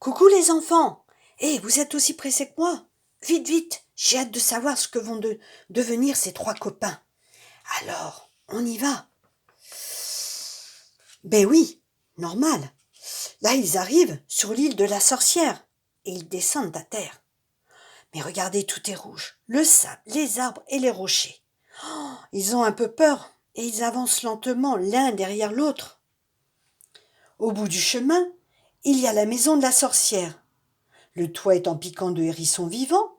Coucou les enfants! Vous êtes aussi pressés que moi? Vite, vite! J'ai hâte de savoir ce que vont devenir ces trois copains. Alors, on y va. Ben oui, normal. Là, ils arrivent sur l'île de la sorcière et ils descendent à terre. Mais regardez, tout est rouge. Le sable, les arbres et les rochers. Ils ont un peu peur et ils avancent lentement l'un derrière l'autre. Au bout du chemin, il y a la maison de la sorcière. Le toit est en piquant de hérissons vivants.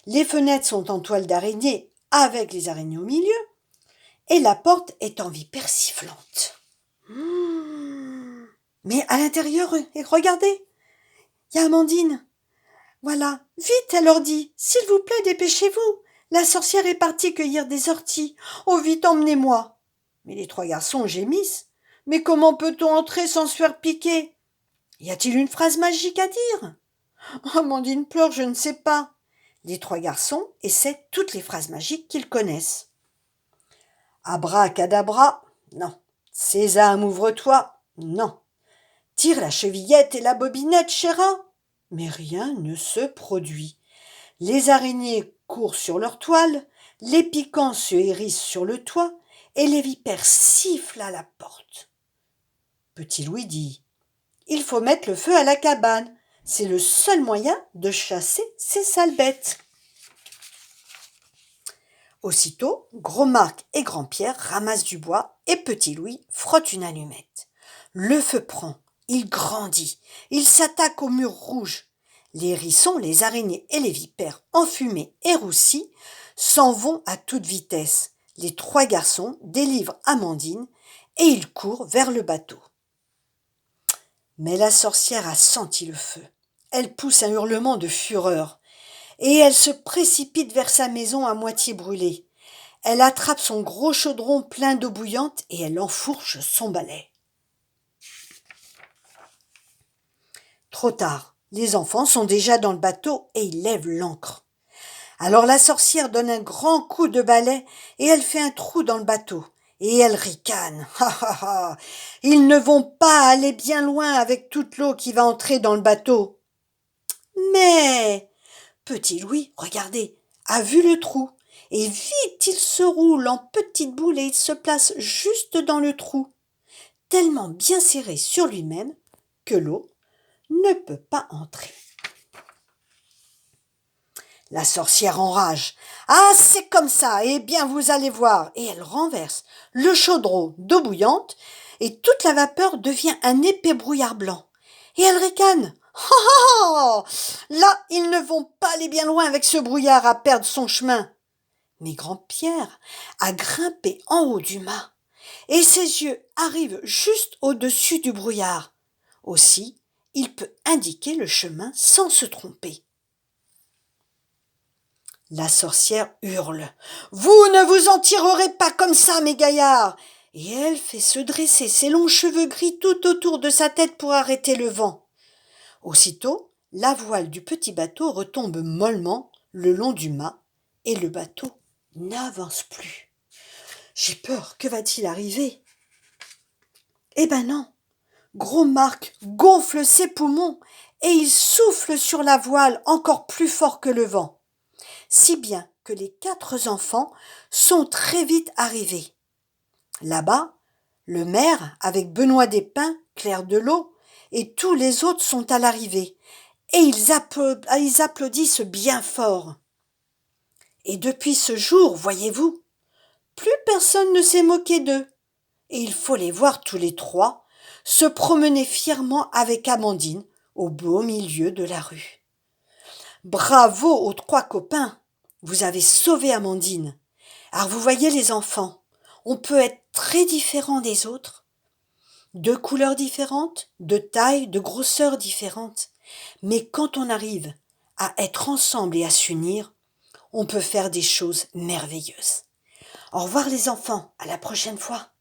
Les fenêtres sont en toile d'araignée avec les araignées au milieu. Et la porte est en vipère sifflante. Mais à l'intérieur, regardez, il y a Amandine. Voilà, vite, elle leur dit, s'il vous plaît, dépêchez-vous. La sorcière est partie cueillir des orties. Oh, vite, emmenez-moi. Mais les trois garçons gémissent. Mais comment peut-on entrer sans se faire piquer? Y a-t-il une phrase magique à dire? Amandine pleure, je ne sais pas. Les trois garçons essaient toutes les phrases magiques qu'ils connaissent. Abracadabra, non. Sésame, ouvre-toi, non. Tire la chevillette et la bobinette, chéra. Mais rien ne se produit. Les araignées courent sur leur toile, les piquants se hérissent sur le toit, et les vipères sifflent à la porte. Petit Louis dit « Il faut mettre le feu à la cabane. C'est le seul moyen de chasser ces sales bêtes. » Aussitôt, Gros Marc et Grand Pierre ramassent du bois et Petit Louis frotte une allumette. Le feu prend, il grandit, il s'attaque au mur rouge. Les hérissons, les araignées et les vipères, enfumés et roussis, s'en vont à toute vitesse. Les trois garçons délivrent Amandine et ils courent vers le bateau. Mais la sorcière a senti le feu. Elle pousse un hurlement de fureur et elle se précipite vers sa maison à moitié brûlée. Elle attrape son gros chaudron plein d'eau bouillante et elle enfourche son balai. Trop tard, les enfants sont déjà dans le bateau et ils lèvent l'ancre. Alors la sorcière donne un grand coup de balai et elle fait un trou dans le bateau. Et elle ricane. Ha ha ha! Ils ne vont pas aller bien loin avec toute l'eau qui va entrer dans le bateau. Mais Petit Louis, regardez, a vu le trou. Et vite il se roule en petites boules et il se place juste dans le trou, tellement bien serré sur lui-même que l'eau ne peut pas entrer. La sorcière enrage. « Ah, c'est comme ça, eh bien vous allez voir !» Et elle renverse le chaudron d'eau bouillante et toute la vapeur devient un épais brouillard blanc. Et elle ricane. « Oh, là, ils ne vont pas aller bien loin avec ce brouillard à perdre son chemin. » Mais Grand-Pierre a grimpé en haut du mât et ses yeux arrivent juste au-dessus du brouillard. Aussi, il peut indiquer le chemin sans se tromper. La sorcière hurle « Vous ne vous en tirerez pas comme ça, mes gaillards !» Et elle fait se dresser ses longs cheveux gris tout autour de sa tête pour arrêter le vent. Aussitôt, la voile du petit bateau retombe mollement le long du mât et le bateau n'avance plus. J'ai peur, que va-t-il arriver? Eh ben non, Gros Marc gonfle ses poumons et il souffle sur la voile encore plus fort que le vent. Si bien que les quatre enfants sont très vite arrivés. Là-bas, le maire, avec Benoît Despins, Claire Delot, et tous les autres sont à l'arrivée, et ils applaudissent bien fort. Et depuis ce jour, voyez-vous, plus personne ne s'est moqué d'eux, et il faut les voir tous les trois se promener fièrement avec Amandine au beau milieu de la rue. Bravo aux trois copains! Vous avez sauvé Amandine. Alors vous voyez les enfants, on peut être très différents des autres, de couleurs différentes, de tailles, de grosseurs différentes. Mais quand on arrive à être ensemble et à s'unir, on peut faire des choses merveilleuses. Au revoir les enfants, à la prochaine fois.